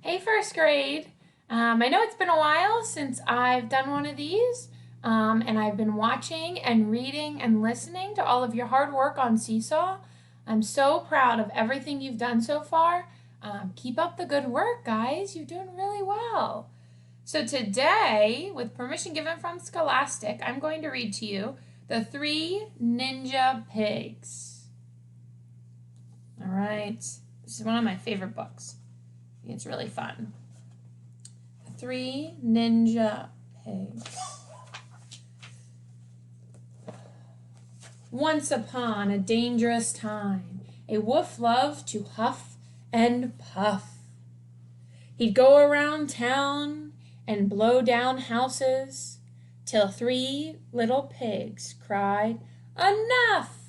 Hey, first grade. I know it's been a while since I've done one of these, and I've been watching and reading and listening to all of your hard work on Seesaw. I'm so proud of everything you've done so far. Keep up the good work, guys. You're doing really well. So, today, with permission given from Scholastic, I'm going to read to you The Three Ninja Pigs. All right. This is one of my favorite books. It's really fun. Three Ninja Pigs. Once upon a dangerous time, a wolf loved to huff and puff. He'd go around town and blow down houses till three little pigs cried, "Enough!"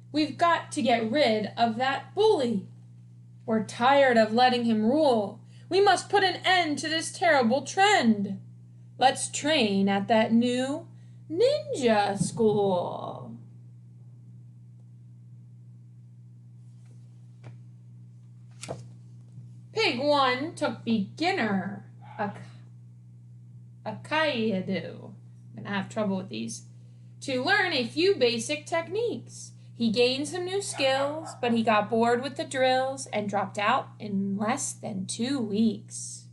We've got to get rid of that bully. We're tired of letting him rule. We must put an end to this terrible trend. Let's train at that new ninja school. Pig 1 took beginner Akaido. I'm gonna have trouble with these. To learn a few basic techniques. He gained some new skills, but he got bored with the drills and dropped out in less than 2 weeks.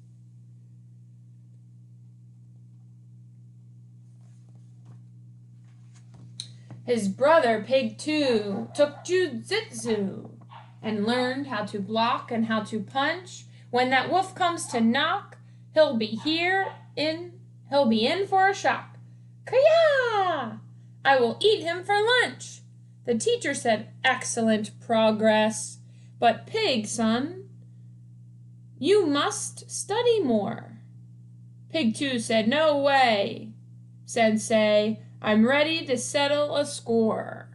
His brother, Pig 2, took jujitsu and learned how to block and how to punch. When that wolf comes to knock, he'll be in for a shock. Kaya! I will eat him for lunch. The teacher said, "Excellent progress. But Pig, son, you must study more." Pig 2 said, "No way. Sensei, I'm ready to settle a score."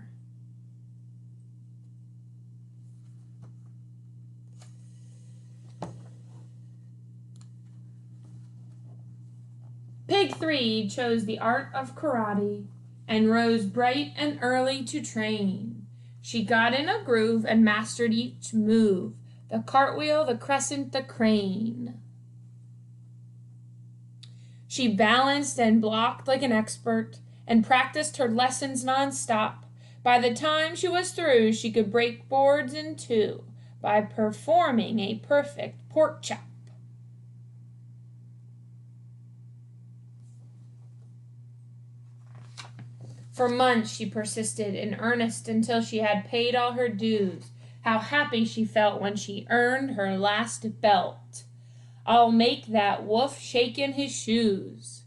Pig 3 chose the art of karate and rose bright and early to train. She got in a groove and mastered each move, the cartwheel, the crescent, the crane. She balanced and blocked like an expert and practiced her lessons nonstop. By the time she was through, she could break boards in two by performing a perfect pork chop. For months she persisted in earnest until she had paid all her dues. How happy she felt when she earned her last belt. I'll make that wolf shake in his shoes.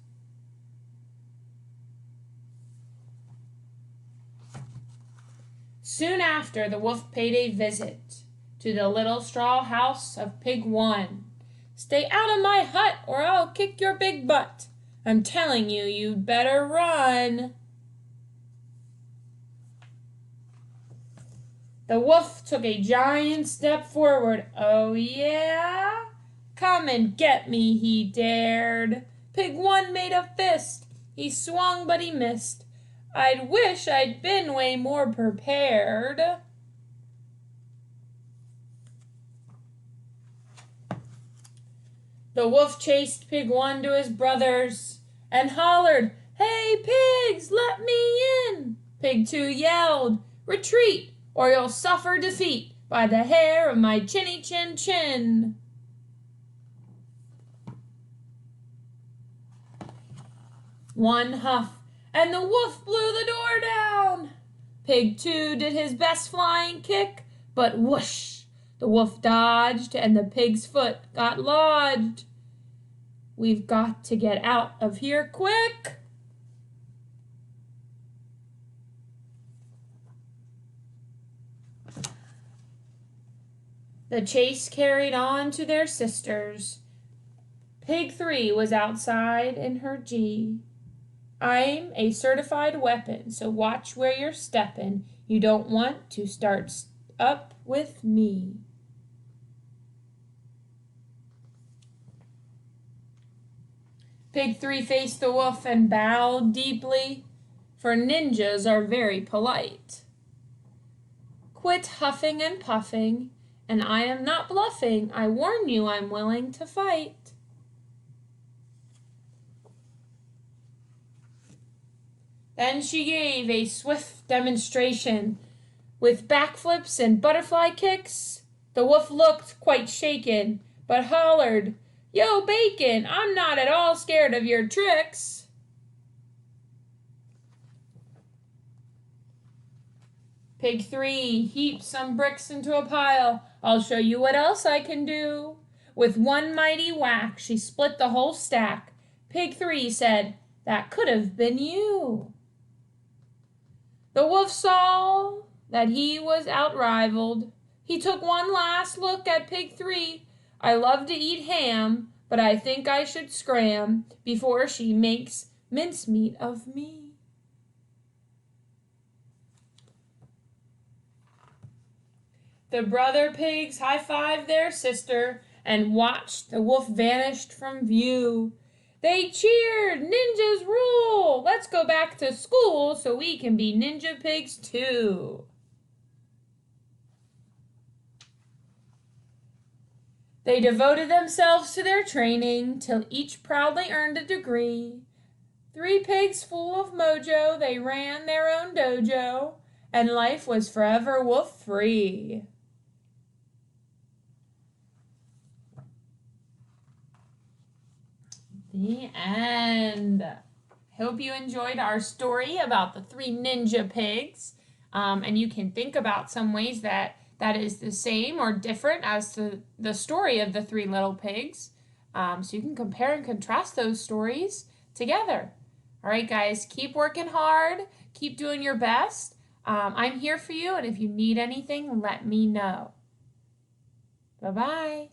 Soon after, the wolf paid a visit to the little straw house of Pig 1. "Stay out of my hut or I'll kick your big butt. I'm telling you, you'd better run." The wolf took a giant step forward. "Oh yeah? Come and get me," he dared. Pig 1 made a fist. He swung, but he missed. "I'd wish I'd been way more prepared." The wolf chased Pig 1 to his brothers and hollered, "Hey, pigs, let me in!" Pig 2 yelled, "Retreat, or you'll suffer defeat by the hair of my chinny chin chin." One huff, and the wolf blew the door down. Pig 2 did his best flying kick, but whoosh, the wolf dodged and the pig's foot got lodged. We've got to get out of here quick. The chase carried on to their sisters. Pig 3 was outside in her G. "I'm a certified weapon, so watch where you're steppin'. You don't want to start up with me." Pig 3 faced the wolf and bowed deeply. for ninjas are very polite. Quit huffing and puffing, and I am not bluffing. I warn you I'm willing to fight. Then she gave a swift demonstration. With backflips and butterfly kicks, the wolf looked quite shaken, but hollered, "Yo, Bacon, I'm not at all scared of your tricks." Pig 3 heaped some bricks into a pile. "I'll show you what else I can do." With one mighty whack, she split the whole stack. Pig 3 said, "That could have been you." The wolf saw that he was outrivaled. He took one last look at Pig 3. "I love to eat ham, but I think I should scram before she makes mincemeat of me." The brother pigs high-fived their sister and watched the wolf vanish from view. They cheered, "Ninjas rule! Let's go back to school so we can be ninja pigs too." They devoted themselves to their training till each proudly earned a degree. 3 pigs full of mojo, they ran their own dojo, and life was forever wolf-free. The end. Hope you enjoyed our story about the 3 ninja pigs, and you can think about some ways that is the same or different as to the story of the 3 little pigs. So you can compare and contrast those stories together. All right, guys, keep working hard. Keep doing your best. I'm here for you, and if you need anything, let me know. Bye-bye.